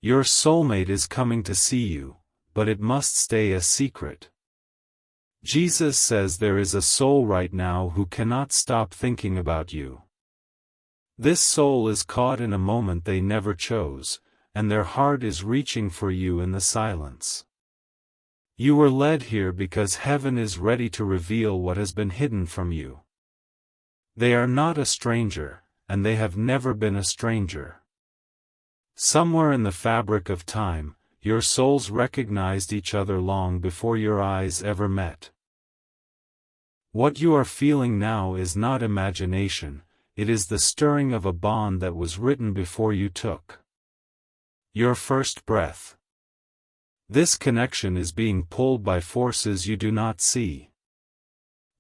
Your soulmate is coming to see you, but it must stay a secret. Jesus says there is a soul right now who cannot stop thinking about you. This soul is caught in a moment they never chose, and their heart is reaching for you in the silence. You were led here because heaven is ready to reveal what has been hidden from you. They are not a stranger, and they have never been a stranger. Somewhere in the fabric of time, your souls recognized each other long before your eyes ever met. What you are feeling now is not imagination, it is the stirring of a bond that was written before you took your first breath. This connection is being pulled by forces you do not see.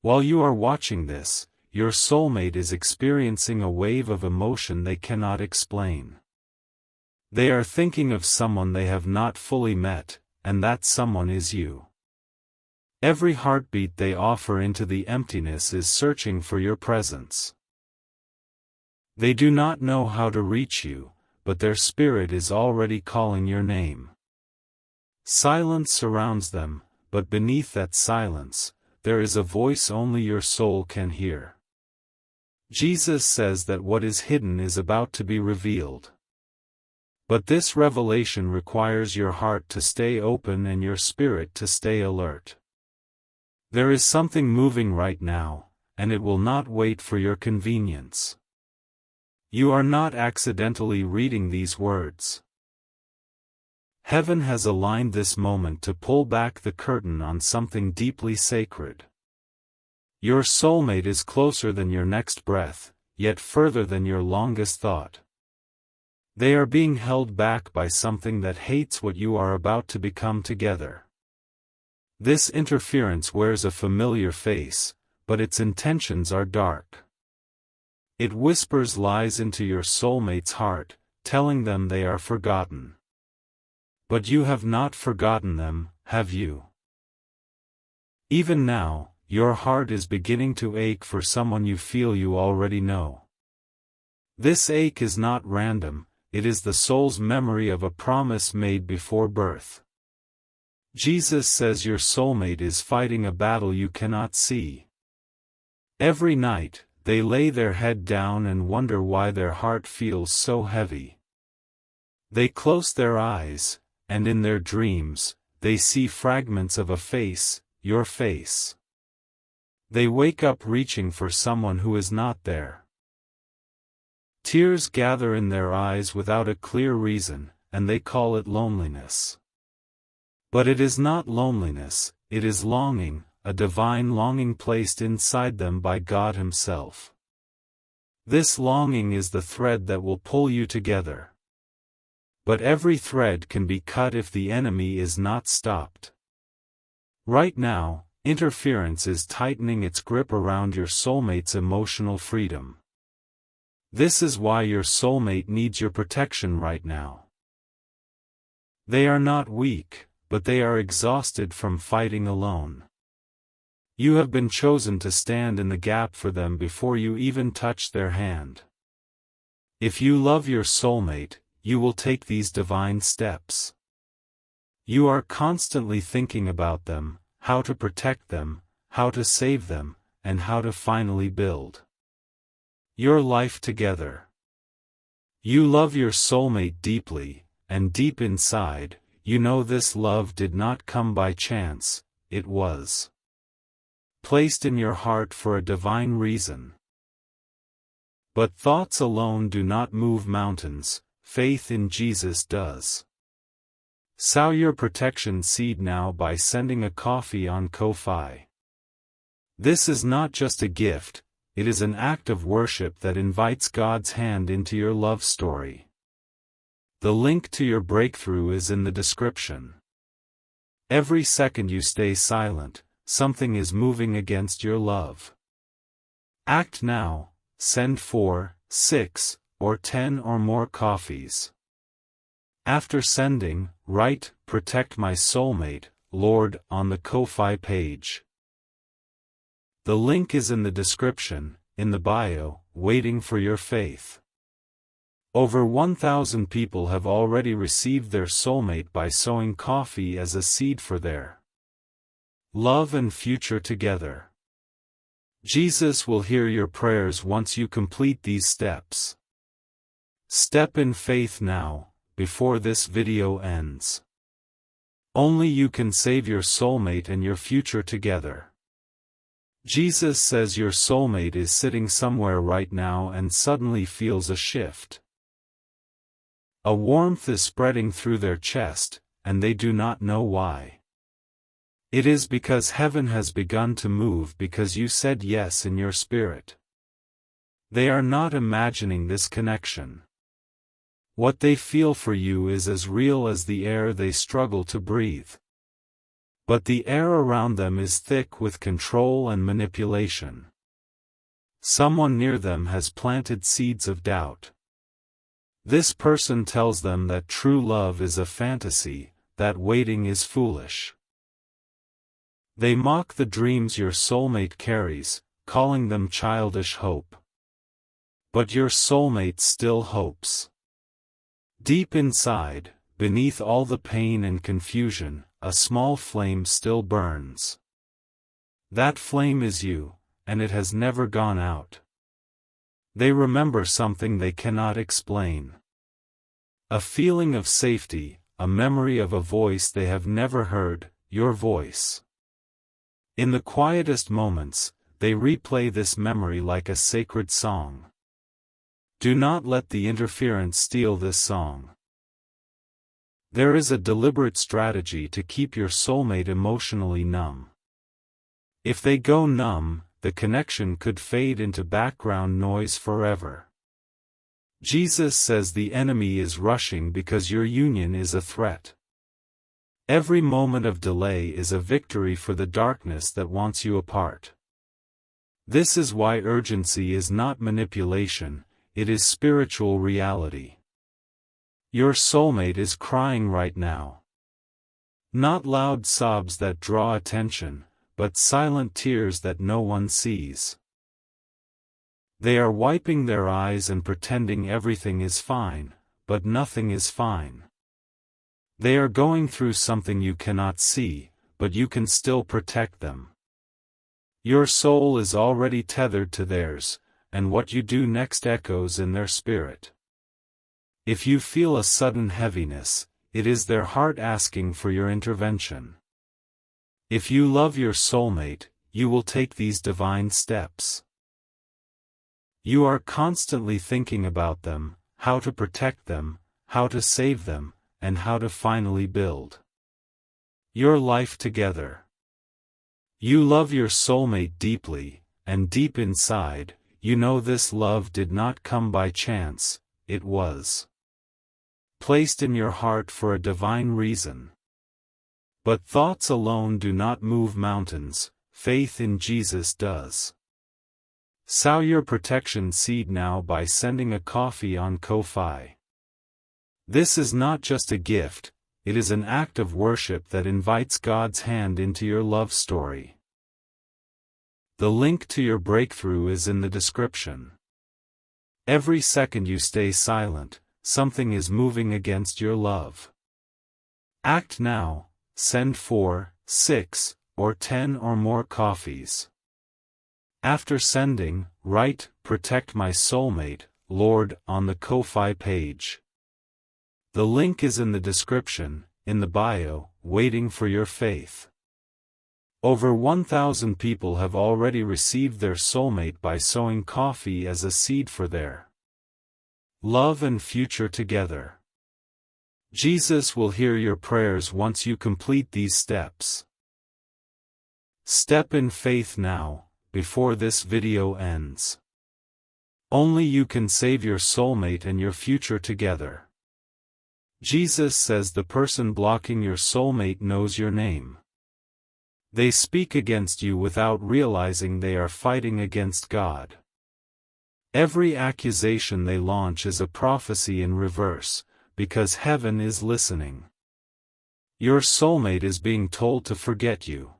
While you are watching this, your soulmate is experiencing a wave of emotion they cannot explain. They are thinking of someone they have not fully met, and that someone is you. Every heartbeat they offer into the emptiness is searching for your presence. They do not know how to reach you, but their spirit is already calling your name. Silence surrounds them, but beneath that silence, there is a voice only your soul can hear. Jesus says that what is hidden is about to be revealed. But this revelation requires your heart to stay open and your spirit to stay alert. There is something moving right now, and it will not wait for your convenience. You are not accidentally reading these words. Heaven has aligned this moment to pull back the curtain on something deeply sacred. Your soulmate is closer than your next breath, yet further than your longest thought. They are being held back by something that hates what you are about to become together. This interference wears a familiar face, but its intentions are dark. It whispers lies into your soulmate's heart, telling them they are forgotten. But you have not forgotten them, have you? Even now, your heart is beginning to ache for someone you feel you already know. This ache is not random, it is the soul's memory of a promise made before birth. Jesus says your soulmate is fighting a battle you cannot see. Every night, they lay their head down and wonder why their heart feels so heavy. They close their eyes, and in their dreams, they see fragments of a face, your face. They wake up reaching for someone who is not there. Tears gather in their eyes without a clear reason, and they call it loneliness. But it is not loneliness, it is longing, a divine longing placed inside them by God Himself. This longing is the thread that will pull you together. But every thread can be cut if the enemy is not stopped. Right now, interference is tightening its grip around your soulmate's emotional freedom. This is why your soulmate needs your protection right now. They are not weak, but they are exhausted from fighting alone. You have been chosen to stand in the gap for them before you even touch their hand. If you love your soulmate, you will take these divine steps. You are constantly thinking about them, how to protect them, how to save them, and how to finally build your life together. You love your soulmate deeply, and deep inside, you know this love did not come by chance, it was placed in your heart for a divine reason. But thoughts alone do not move mountains, faith in Jesus does. Sow your protection seed now by sending a coffee on Ko-Fi. This is not just a gift, it is an act of worship that invites God's hand into your love story. The link to your breakthrough is in the description. Every second you stay silent, something is moving against your love. Act now, send 4, 6, or 10 or more coffees. After sending, write, "Protect my soulmate, Lord," on the Ko-Fi page. The link is in the description, in the bio, waiting for your faith. Over 1,000 people have already received their soulmate by sowing coffee as a seed for their love and future together. Jesus will hear your prayers once you complete these steps. Step in faith now, before this video ends. Only you can save your soulmate and your future together. Jesus says your soulmate is sitting somewhere right now and suddenly feels a shift. A warmth is spreading through their chest, and they do not know why. It is because heaven has begun to move because you said yes in your spirit. They are not imagining this connection. What they feel for you is as real as the air they struggle to breathe. But the air around them is thick with control and manipulation. Someone near them has planted seeds of doubt. This person tells them that true love is a fantasy, that waiting is foolish. They mock the dreams your soulmate carries, calling them childish hope. But your soulmate still hopes. Deep inside, beneath all the pain and confusion, a small flame still burns. That flame is you, and it has never gone out. They remember something they cannot explain. A feeling of safety, a memory of a voice they have never heard, your voice. In the quietest moments, they replay this memory like a sacred song. Do not let the interference steal this song. There is a deliberate strategy to keep your soulmate emotionally numb. If they go numb, the connection could fade into background noise forever. Jesus says the enemy is rushing because your union is a threat. Every moment of delay is a victory for the darkness that wants you apart. This is why urgency is not manipulation, it is spiritual reality. Your soulmate is crying right now. Not loud sobs that draw attention, but silent tears that no one sees. They are wiping their eyes and pretending everything is fine, but nothing is fine. They are going through something you cannot see, but you can still protect them. Your soul is already tethered to theirs, and what you do next echoes in their spirit. If you feel a sudden heaviness, it is their heart asking for your intervention. If you love your soulmate, you will take these divine steps. You are constantly thinking about them, how to protect them, how to save them, and how to finally build your life together. You love your soulmate deeply, and deep inside, you know this love did not come by chance, it was placed in your heart for a divine reason. But thoughts alone do not move mountains, faith in Jesus does. Sow your protection seed now by sending a coffee on Ko-Fi. This is not just a gift, it is an act of worship that invites God's hand into your love story. The link to your breakthrough is in the description. Every second you stay silent, something is moving against your love. Act now, send 4, 6, or 10 or more coffees. After sending, write, "Protect my soulmate, Lord," on the Ko-Fi page. The link is in the description, in the bio, waiting for your faith. Over 1,000 people have already received their soulmate by sowing coffee as a seed for their love and future together. Jesus will hear your prayers once you complete these steps. Step in faith now, before this video ends. Only you can save your soulmate and your future together. Jesus says the person blocking your soulmate knows your name. They speak against you without realizing they are fighting against God. Every accusation they launch is a prophecy in reverse, because heaven is listening. Your soulmate is being told to forget you.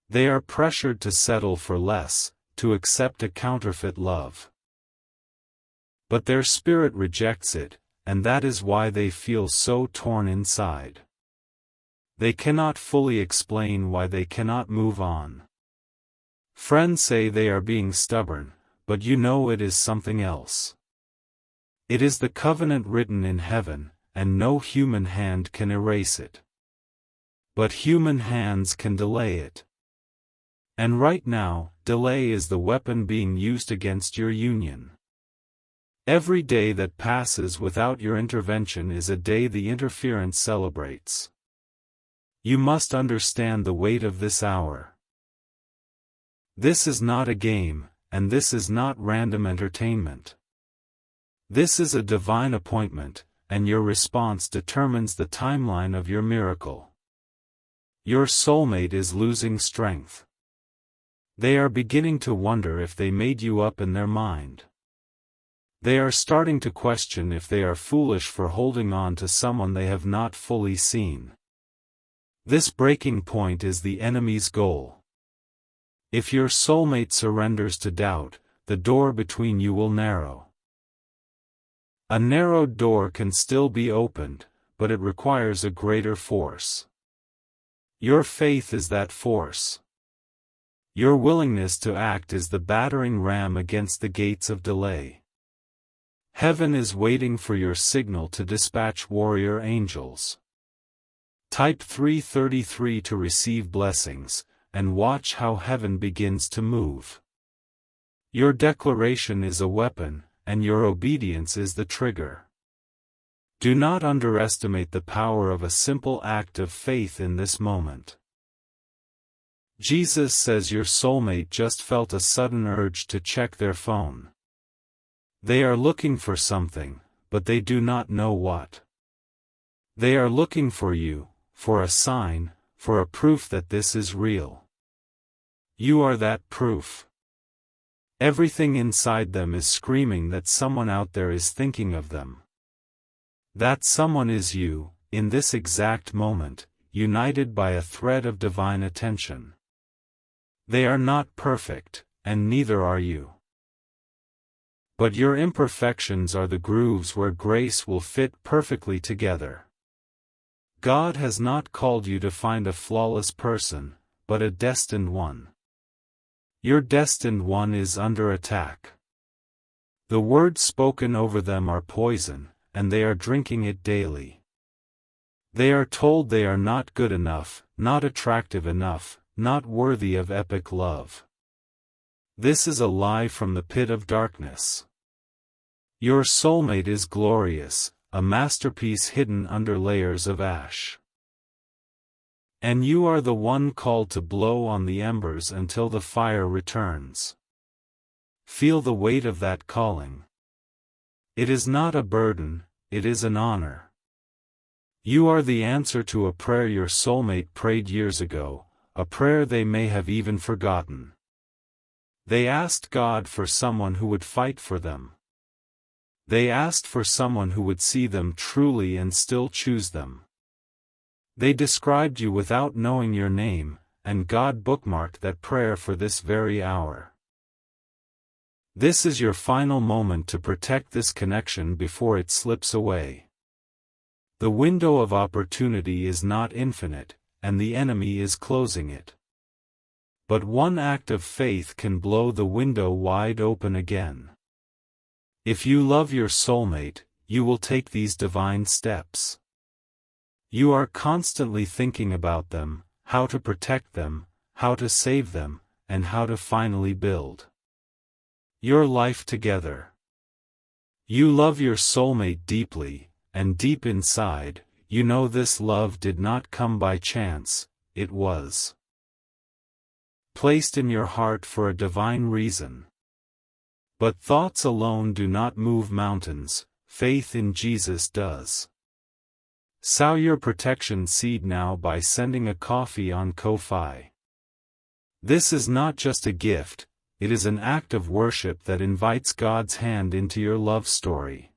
They are pressured to settle for less, to accept a counterfeit love. But their spirit rejects it, and that is why they feel so torn inside. They cannot fully explain why they cannot move on. Friends say they are being stubborn, but you know it is something else. It is the covenant written in heaven, and no human hand can erase it. But human hands can delay it. And right now, delay is the weapon being used against your union. Every day that passes without your intervention is a day the interference celebrates. You must understand the weight of this hour. This is not a game, and this is not random entertainment. This is a divine appointment, and your response determines the timeline of your miracle. Your soulmate is losing strength. They are beginning to wonder if they made you up in their mind. They are starting to question if they are foolish for holding on to someone they have not fully seen. This breaking point is the enemy's goal. If your soulmate surrenders to doubt, the door between you will narrow. A narrowed door can still be opened, but it requires a greater force. Your faith is that force. Your willingness to act is the battering ram against the gates of delay. Heaven is waiting for your signal to dispatch warrior angels. Type 333 to receive blessings, and watch how heaven begins to move. Your declaration is a weapon, and your obedience is the trigger. Do not underestimate the power of a simple act of faith in this moment. Jesus says your soulmate just felt a sudden urge to check their phone. They are looking for something, but they do not know what. They are looking for you, for a sign, for a proof that this is real. You are that proof. Everything inside them is screaming that someone out there is thinking of them. That someone is you, in this exact moment, united by a thread of divine attention. They are not perfect, and neither are you. But your imperfections are the grooves where grace will fit perfectly together. God has not called you to find a flawless person, but a destined one. Your destined one is under attack. The words spoken over them are poison, and they are drinking it daily. They are told they are not good enough, not attractive enough, not worthy of epic love. This is a lie from the pit of darkness. Your soulmate is glorious, a masterpiece hidden under layers of ash. And you are the one called to blow on the embers until the fire returns. Feel the weight of that calling. It is not a burden, it is an honor. You are the answer to a prayer your soulmate prayed years ago, a prayer they may have even forgotten. They asked God for someone who would fight for them. They asked for someone who would see them truly and still choose them. They described you without knowing your name, and God bookmarked that prayer for this very hour. This is your final moment to protect this connection before it slips away. The window of opportunity is not infinite, and the enemy is closing it. But one act of faith can blow the window wide open again. If you love your soulmate, you will take these divine steps. You are constantly thinking about them, how to protect them, how to save them, and how to finally build your life together. You love your soulmate deeply, and deep inside, you know this love did not come by chance, it was placed in your heart for a divine reason. But thoughts alone do not move mountains, faith in Jesus does. Sow your protection seed now by sending a coffee on Ko-Fi. This is not just a gift, it is an act of worship that invites God's hand into your love story.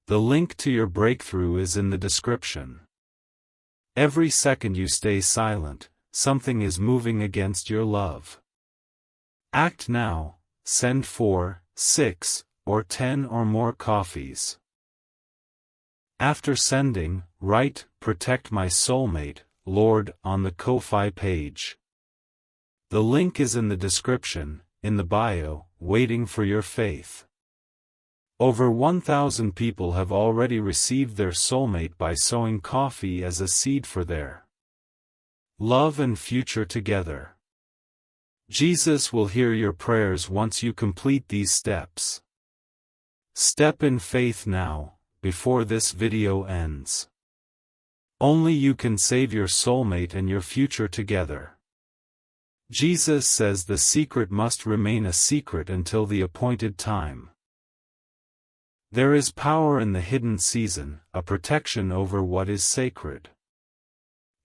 The link to your breakthrough is in the description. Every second you stay silent, something is moving against your love. Act now, send 4, 6, or 10 or more coffees. After sending, write, "Protect my soulmate, Lord," on the Ko-Fi page. The link is in the description, in the bio, waiting for your faith. Over 1,000 people have already received their soulmate by sowing coffee as a seed for their love and future together. Jesus will hear your prayers once you complete these steps. Step in faith now, before this video ends. Only you can save your soulmate and your future together. Jesus says the secret must remain a secret until the appointed time. There is power in the hidden season, a protection over what is sacred.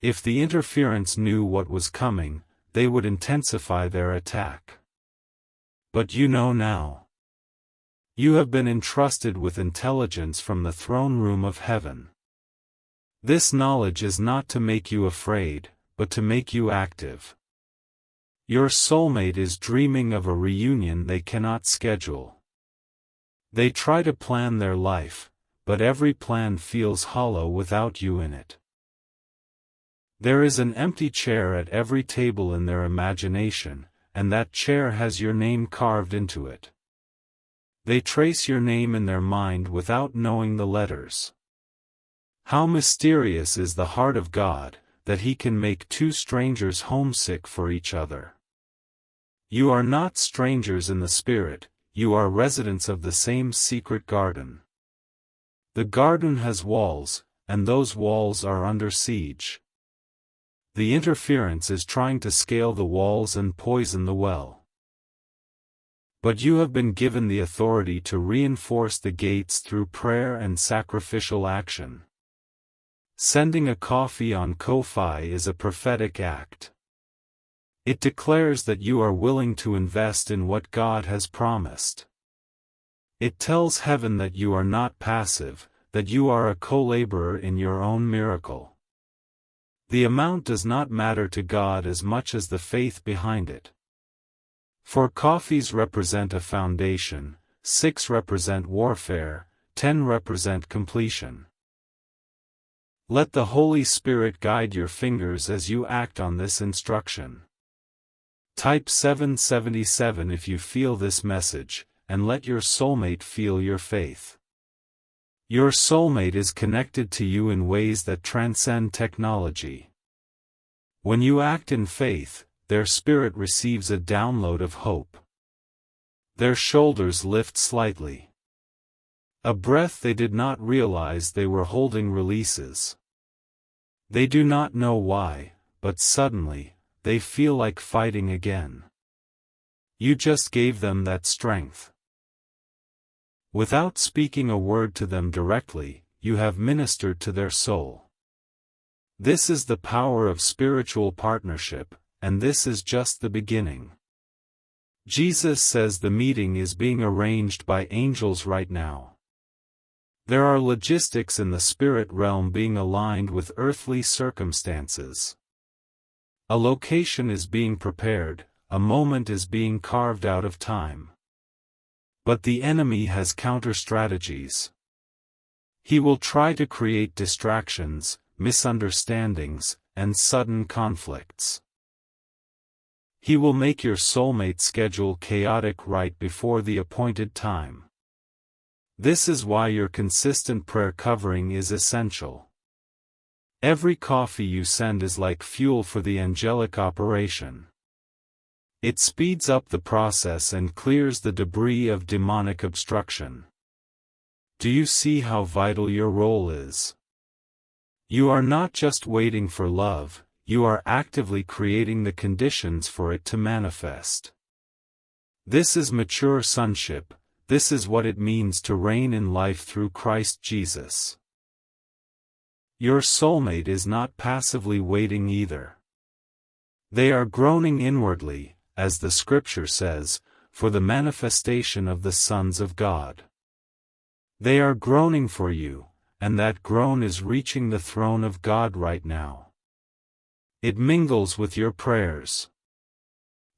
If the interference knew what was coming, they would intensify their attack. But you know now. You have been entrusted with intelligence from the throne room of heaven. This knowledge is not to make you afraid, but to make you active. Your soulmate is dreaming of a reunion they cannot schedule. They try to plan their life, but every plan feels hollow without you in it. There is an empty chair at every table in their imagination, and that chair has your name carved into it. They trace your name in their mind without knowing the letters. How mysterious is the heart of God, that He can make two strangers homesick for each other. You are not strangers in the Spirit, you are residents of the same secret garden. The garden has walls, and those walls are under siege. The interference is trying to scale the walls and poison the well. But you have been given the authority to reinforce the gates through prayer and sacrificial action. Sending a coffee on Ko-Fi is a prophetic act. It declares that you are willing to invest in what God has promised. It tells heaven that you are not passive, that you are a co-laborer in your own miracle. The amount does not matter to God as much as the faith behind it. 4 coffees represent a foundation, 6 represent warfare, 10 represent completion. Let the Holy Spirit guide your fingers as you act on this instruction. Type 777 if you feel this message, and let your soulmate feel your faith. Your soulmate is connected to you in ways that transcend technology. When you act in faith, their spirit receives a download of hope. Their shoulders lift slightly. A breath they did not realize they were holding releases. They do not know why, but suddenly, they feel like fighting again. You just gave them that strength. Without speaking a word to them directly, you have ministered to their soul. This is the power of spiritual partnership, and this is just the beginning. Jesus says the meeting is being arranged by angels right now. There are logistics in the spirit realm being aligned with earthly circumstances. A location is being prepared, a moment is being carved out of time. But the enemy has counter-strategies. He will try to create distractions, misunderstandings, and sudden conflicts. He will make your soulmate schedule chaotic right before the appointed time. This is why your consistent prayer covering is essential. Every coffee you send is like fuel for the angelic operation. It speeds up the process and clears the debris of demonic obstruction. Do you see how vital your role is? You are not just waiting for love, you are actively creating the conditions for it to manifest. This is mature sonship, this is what it means to reign in life through Christ Jesus. Your soulmate is not passively waiting either. They are groaning inwardly, as the scripture says, for the manifestation of the sons of God. They are groaning for you, and that groan is reaching the throne of God right now. It mingles with your prayers.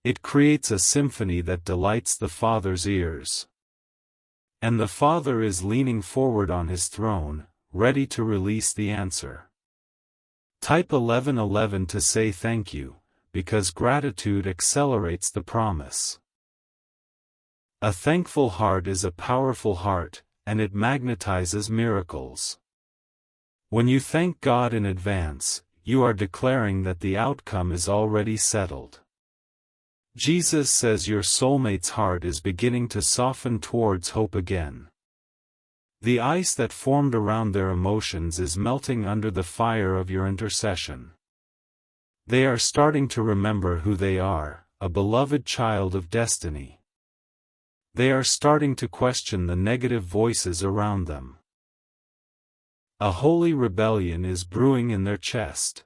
It creates a symphony that delights the Father's ears. And the Father is leaning forward on his throne, ready to release the answer. Type 1111 to say thank you, because gratitude accelerates the promise. A thankful heart is a powerful heart, and it magnetizes miracles. When you thank God in advance, you are declaring that the outcome is already settled. Jesus says your soulmate's heart is beginning to soften towards hope again. The ice that formed around their emotions is melting under the fire of your intercession. They are starting to remember who they are, a beloved child of destiny. They are starting to question the negative voices around them. A holy rebellion is brewing in their chest.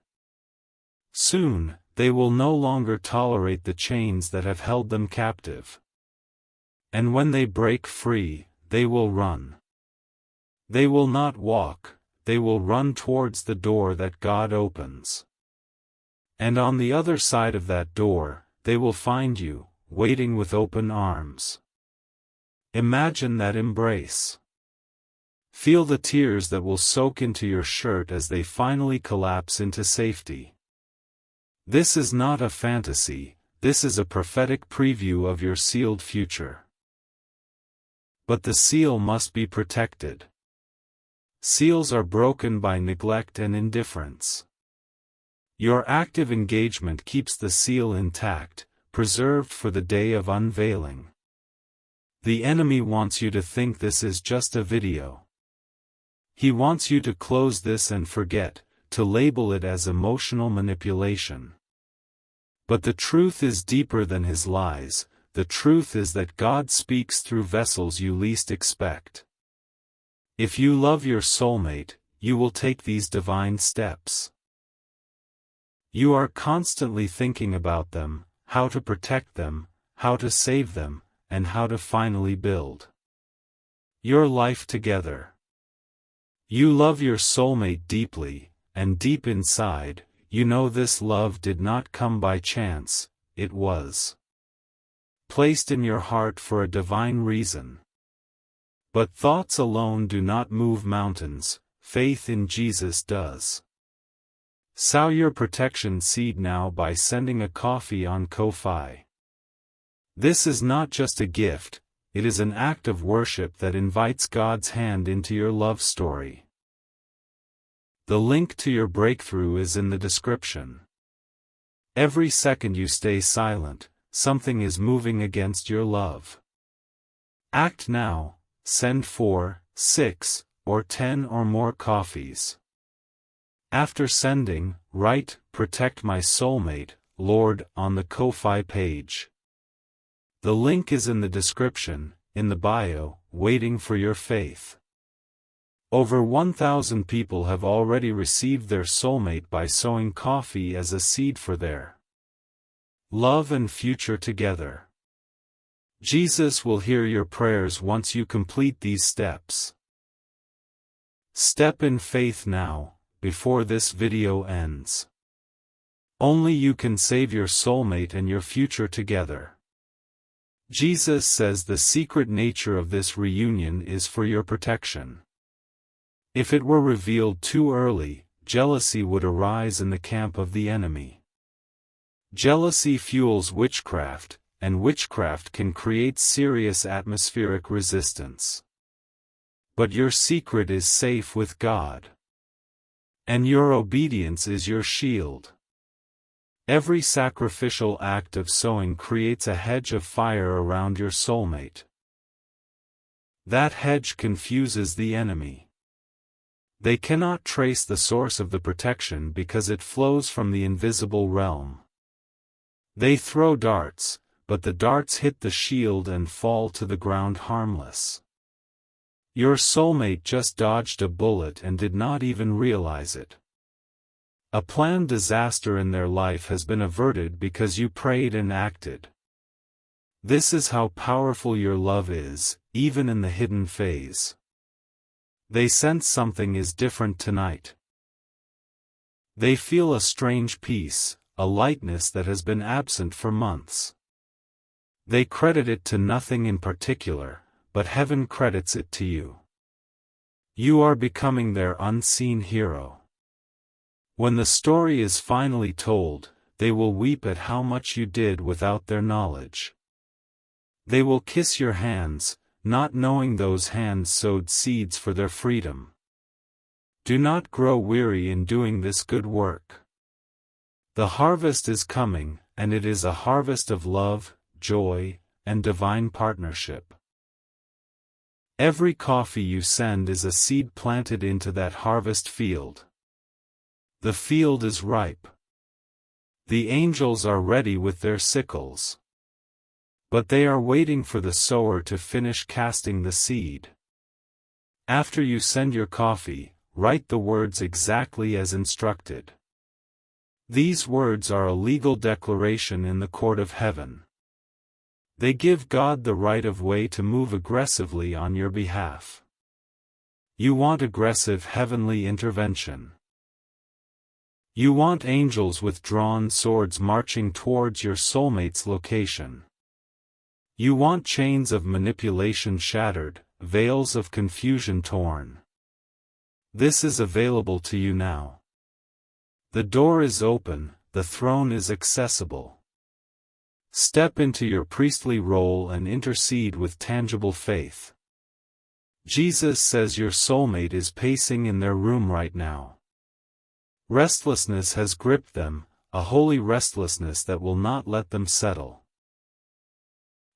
Soon, they will no longer tolerate the chains that have held them captive. And when they break free, they will run. They will not walk, they will run towards the door that God opens. And on the other side of that door, they will find you, waiting with open arms. Imagine that embrace. Feel the tears that will soak into your shirt as they finally collapse into safety. This is not a fantasy, this is a prophetic preview of your sealed future. But the seal must be protected. Seals are broken by neglect and indifference. Your active engagement keeps the seal intact, preserved for the day of unveiling. The enemy wants you to think this is just a video. He wants you to close this and forget, to label it as emotional manipulation. But the truth is deeper than his lies. The truth is that God speaks through vessels you least expect. If you love your soulmate, you will take these divine steps. You are constantly thinking about them, how to protect them, how to save them, and how to finally build your life together. You love your soulmate deeply, and deep inside, you know this love did not come by chance, it was placed in your heart for a divine reason. But thoughts alone do not move mountains, faith in Jesus does. Sow your protection seed now by sending a coffee on Ko-Fi. This is not just a gift, it is an act of worship that invites God's hand into your love story. The link to your breakthrough is in the description. Every second you stay silent, something is moving against your love. Act now, send 4, 6, or 10 or more coffees. After sending, write, "Protect my soulmate, Lord," on the Ko-Fi page. The link is in the description, in the bio, waiting for your faith. Over 1,000 people have already received their soulmate by sowing coffee as a seed for their love and future together. Jesus will hear your prayers once you complete these steps. Step in faith now, before this video ends. Only you can save your soulmate and your future together. Jesus says the secret nature of this reunion is for your protection. If it were revealed too early, jealousy would arise in the camp of the enemy. Jealousy fuels witchcraft, and witchcraft can create serious atmospheric resistance. But your secret is safe with God. And your obedience is your shield. Every sacrificial act of sowing creates a hedge of fire around your soulmate. That hedge confuses the enemy. They cannot trace the source of the protection because it flows from the invisible realm. They throw darts, but the darts hit the shield and fall to the ground harmless. Your soulmate just dodged a bullet and did not even realize it. A planned disaster in their life has been averted because you prayed and acted. This is how powerful your love is, even in the hidden phase. They sense something is different tonight. They feel a strange peace, a lightness that has been absent for months. They credit it to nothing in particular, but heaven credits it to you. You are becoming their unseen hero. When the story is finally told, they will weep at how much you did without their knowledge. They will kiss your hands, not knowing those hands sowed seeds for their freedom. Do not grow weary in doing this good work. The harvest is coming, and it is a harvest of love, joy, and divine partnership. Every coffee you send is a seed planted into that harvest field. The field is ripe. The angels are ready with their sickles. But they are waiting for the sower to finish casting the seed. After you send your coffee, write the words exactly as instructed. These words are a legal declaration in the court of heaven. They give God the right of way to move aggressively on your behalf. You want aggressive heavenly intervention. You want angels with drawn swords marching towards your soulmate's location. You want chains of manipulation shattered, veils of confusion torn. This is available to you now. The door is open, the throne is accessible. Step into your priestly role and intercede with tangible faith. Jesus says your soulmate is pacing in their room right now. Restlessness has gripped them, a holy restlessness that will not let them settle.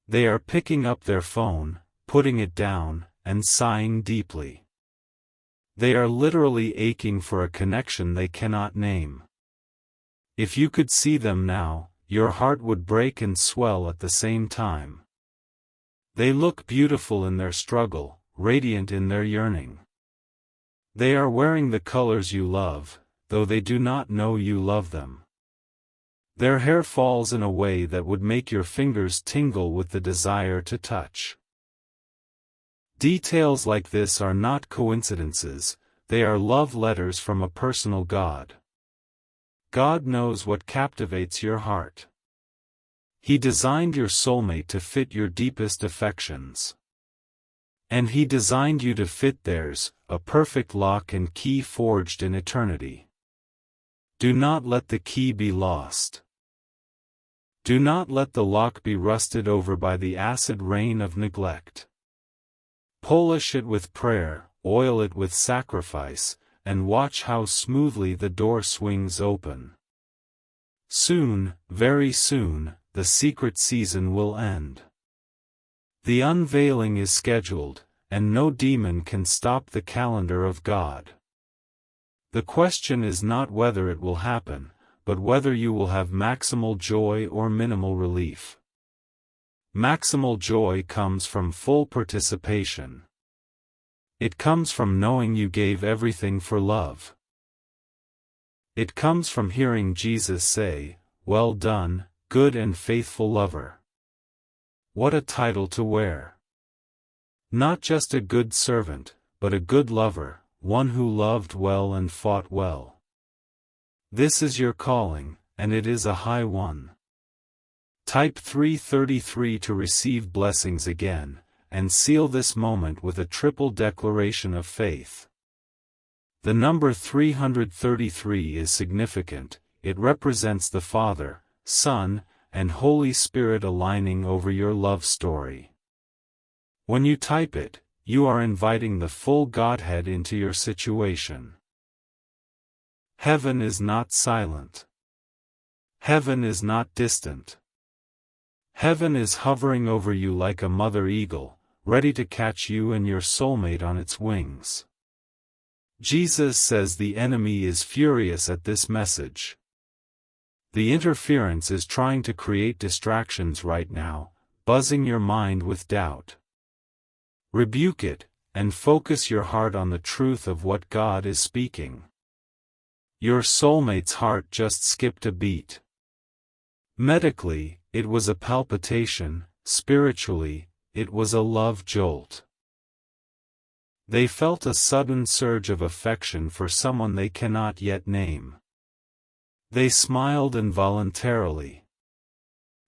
They are picking up their phone, putting it down, and sighing deeply. They are literally aching for a connection they cannot name. If you could see them now, your heart would break and swell at the same time. They look beautiful in their struggle, radiant in their yearning. They are wearing the colors you love, though they do not know you love them. Their hair falls in a way that would make your fingers tingle with the desire to touch. Details like this are not coincidences, they are love letters from a personal God. God knows what captivates your heart. He designed your soulmate to fit your deepest affections. And He designed you to fit theirs, a perfect lock and key forged in eternity. Do not let the key be lost. Do not let the lock be rusted over by the acid rain of neglect. Polish it with prayer, oil it with sacrifice, and watch how smoothly the door swings open. Soon, very soon, the secret season will end. The unveiling is scheduled, and no demon can stop the calendar of God. The question is not whether it will happen, but whether you will have maximal joy or minimal relief. Maximal joy comes from full participation. It comes from knowing you gave everything for love. It comes from hearing Jesus say, "Well done, good and faithful lover." What a title to wear! Not just a good servant, but a good lover, one who loved well and fought well. This is your calling, and it is a high one. Type 333 to receive blessings again, and seal this moment with a triple declaration of faith. The number 333 is significant, it represents the Father, Son, and Holy Spirit aligning over your love story. When you type it, you are inviting the full Godhead into your situation. Heaven is not silent. Heaven is not distant. Heaven is hovering over you like a mother eagle, ready to catch you and your soulmate on its wings. Jesus says the enemy is furious at this message. The interference is trying to create distractions right now, buzzing your mind with doubt. Rebuke it, and focus your heart on the truth of what God is speaking. Your soulmate's heart just skipped a beat. Medically, it was a palpitation, spiritually, it was a love jolt. They felt a sudden surge of affection for someone they cannot yet name. They smiled involuntarily.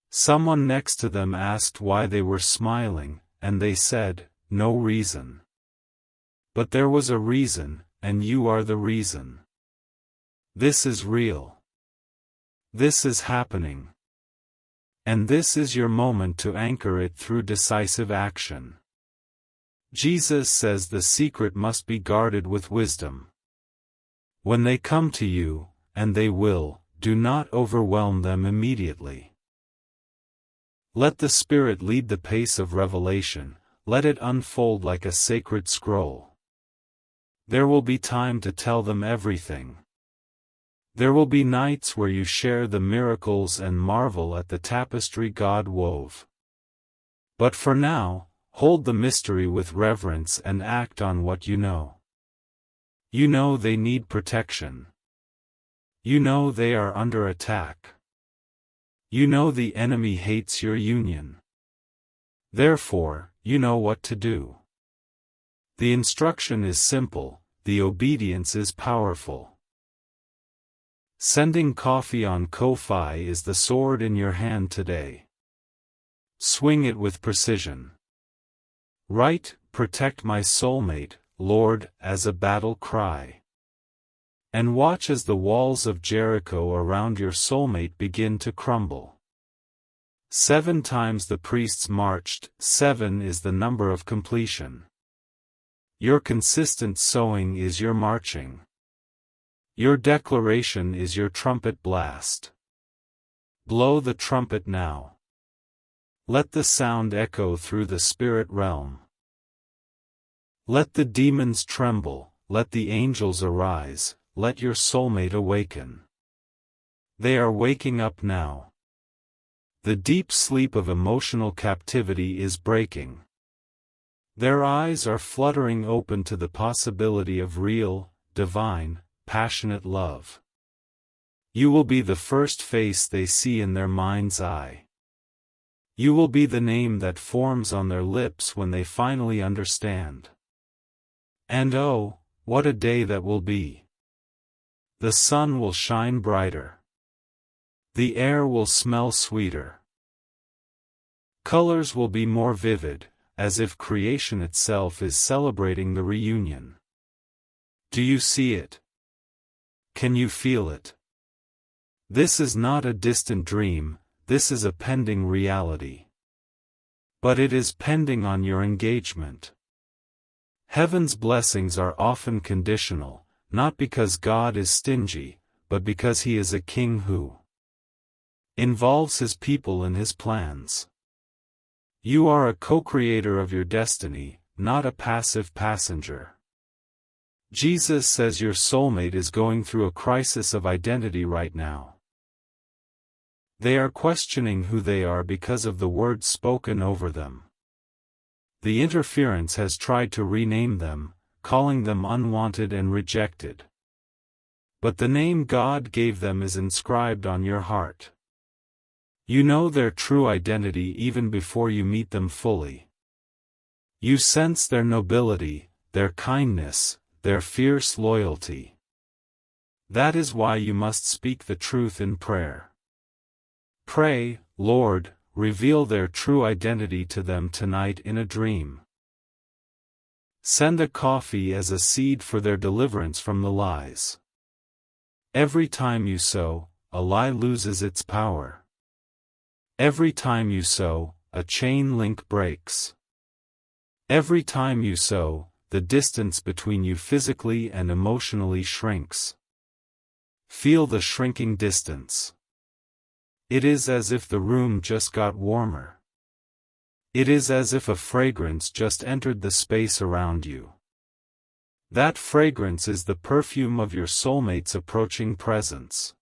Someone next to them asked why they were smiling, and they said, no reason. But there was a reason, and you are the reason. This is real. This is happening. And this is your moment to anchor it through decisive action. Jesus says the secret must be guarded with wisdom. When they come to you, and they will, do not overwhelm them immediately. Let the Spirit lead the pace of revelation, let it unfold like a sacred scroll. There will be time to tell them everything. There will be nights where you share the miracles and marvel at the tapestry God wove. But for now, hold the mystery with reverence and act on what you know. You know they need protection. You know they are under attack. You know the enemy hates your union. Therefore, you know what to do. The instruction is simple, the obedience is powerful. Sending coffee on Ko-Fi is the sword in your hand today. Swing it with precision. Write, "Protect my soulmate, Lord," as a battle cry. And watch as the walls of Jericho around your soulmate begin to crumble. 7 times the priests marched, 7 is the number of completion. Your consistent sowing is your marching. Your declaration is your trumpet blast. Blow the trumpet now. Let the sound echo through the spirit realm. Let the demons tremble, let the angels arise, let your soulmate awaken. They are waking up now. The deep sleep of emotional captivity is breaking. Their eyes are fluttering open to the possibility of real, divine, passionate love. You will be the first face they see in their mind's eye. You will be the name that forms on their lips when they finally understand. And oh, what a day that will be! The sun will shine brighter. The air will smell sweeter. Colors will be more vivid, as if creation itself is celebrating the reunion. Do you see it? Can you feel it? This is not a distant dream, this is a pending reality. But it is pending on your engagement. Heaven's blessings are often conditional, not because God is stingy, but because He is a King who involves His people in His plans. You are a co-creator of your destiny, not a passive passenger. Jesus says your soulmate is going through a crisis of identity right now. They are questioning who they are because of the words spoken over them. The interference has tried to rename them, calling them unwanted and rejected. But the name God gave them is inscribed on your heart. You know their true identity even before you meet them fully. You sense their nobility, their kindness, their fierce loyalty. That is why you must speak the truth in prayer. Pray, Lord, reveal their true identity to them tonight in a dream. Send a coffee as a seed for their deliverance from the lies. Every time you sow, a lie loses its power. Every time you sow, a chain link breaks. Every time you sow, the distance between you physically and emotionally shrinks. Feel the shrinking distance. It is as if the room just got warmer. It is as if a fragrance just entered the space around you. That fragrance is the perfume of your soulmate's approaching presence.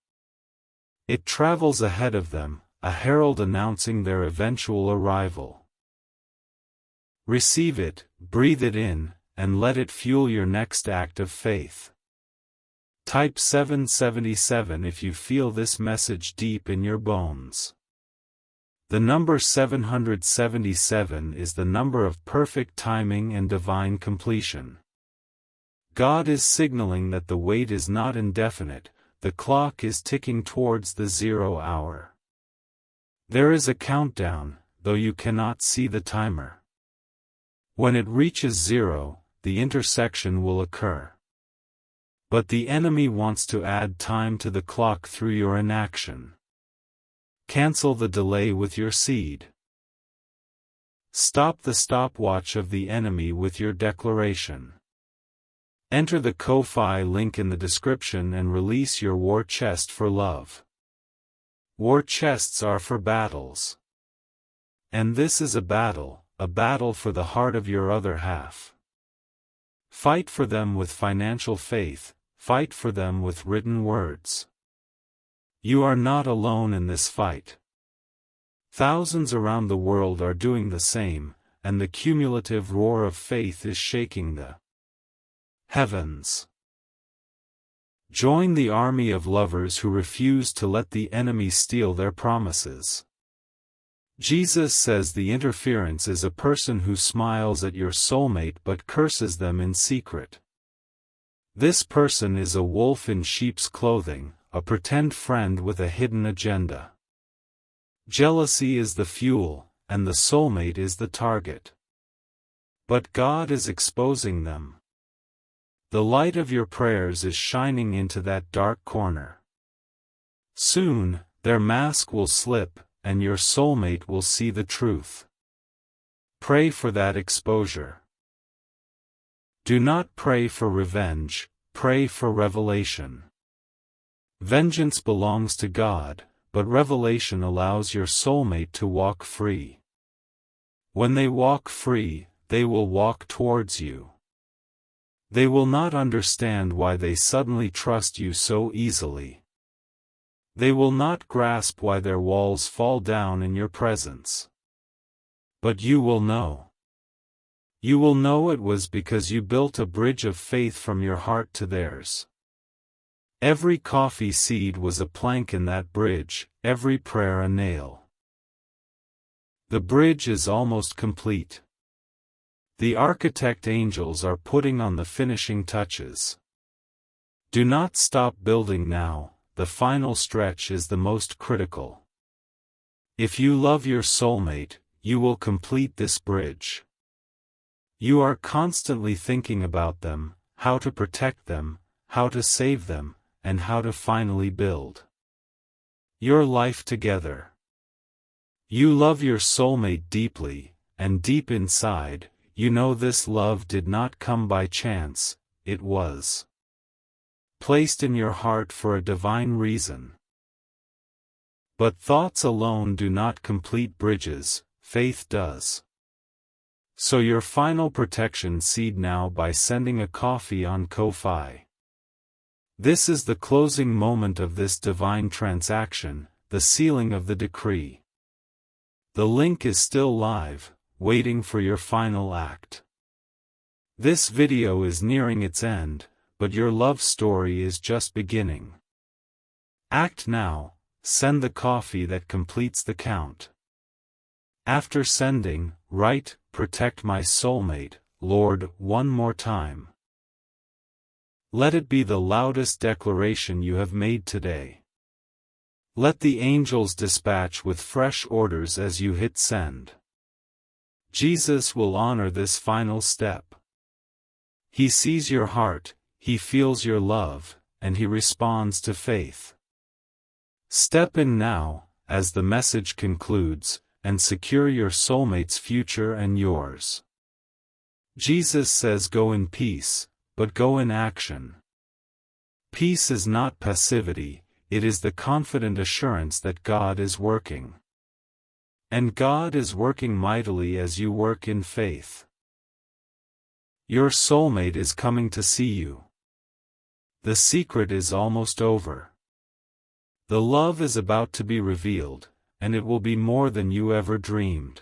It travels ahead of them, a herald announcing their eventual arrival. Receive it, breathe it in, and let it fuel your next act of faith. Type 777 if you feel this message deep in your bones. The number 777 is the number of perfect timing and divine completion. God is signaling that the wait is not indefinite, the clock is ticking towards the 0 hour. There is a countdown, though you cannot see the timer. When it reaches 0, the intersection will occur. But the enemy wants to add time to the clock through your inaction. Cancel the delay with your seed. Stop the stopwatch of the enemy with your declaration. Enter the Ko-Fi link in the description and release your war chest for love. War chests are for battles. And this is a battle for the heart of your other half. Fight for them with financial faith, fight for them with written words. You are not alone in this fight. Thousands around the world are doing the same, and the cumulative roar of faith is shaking the heavens. Join the army of lovers who refuse to let the enemy steal their promises. Jesus says the interference is a person who smiles at your soulmate but curses them in secret. This person is a wolf in sheep's clothing, a pretend friend with a hidden agenda. Jealousy is the fuel, and the soulmate is the target. But God is exposing them. The light of your prayers is shining into that dark corner. Soon, their mask will slip, and your soulmate will see the truth. Pray for that exposure. Do not pray for revenge, pray for revelation. Vengeance belongs to God, but revelation allows your soulmate to walk free. When they walk free, they will walk towards you. They will not understand why they suddenly trust you so easily. They will not grasp why their walls fall down in your presence. But you will know. You will know it was because you built a bridge of faith from your heart to theirs. Every coffee seed was a plank in that bridge, every prayer a nail. The bridge is almost complete. The architect angels are putting on the finishing touches. Do not stop building now, the final stretch is the most critical. If you love your soulmate, you will complete this bridge. You are constantly thinking about them, how to protect them, how to save them, and how to finally build your life together. You love your soulmate deeply, and deep inside, you know this love did not come by chance, it was placed in your heart for a divine reason. But thoughts alone do not complete bridges, faith does. So your final protection seed now by sending a coffee on Ko-Fi. This is the closing moment of this divine transaction, the sealing of the decree. The link is still live, waiting for your final act. This video is nearing its end, but your love story is just beginning. Act now, send the coffee that completes the count. After sending, write, "Protect my soulmate, Lord," one more time. Let it be the loudest declaration you have made today. Let the angels dispatch with fresh orders as you hit send. Jesus will honor this final step. He sees your heart, He feels your love, and He responds to faith. Step in now, as the message concludes, and secure your soulmate's future and yours. Jesus says go in peace, but go in action. Peace is not passivity, it is the confident assurance that God is working. And God is working mightily as you work in faith. Your soulmate is coming to see you. The secret is almost over. The love is about to be revealed, and it will be more than you ever dreamed.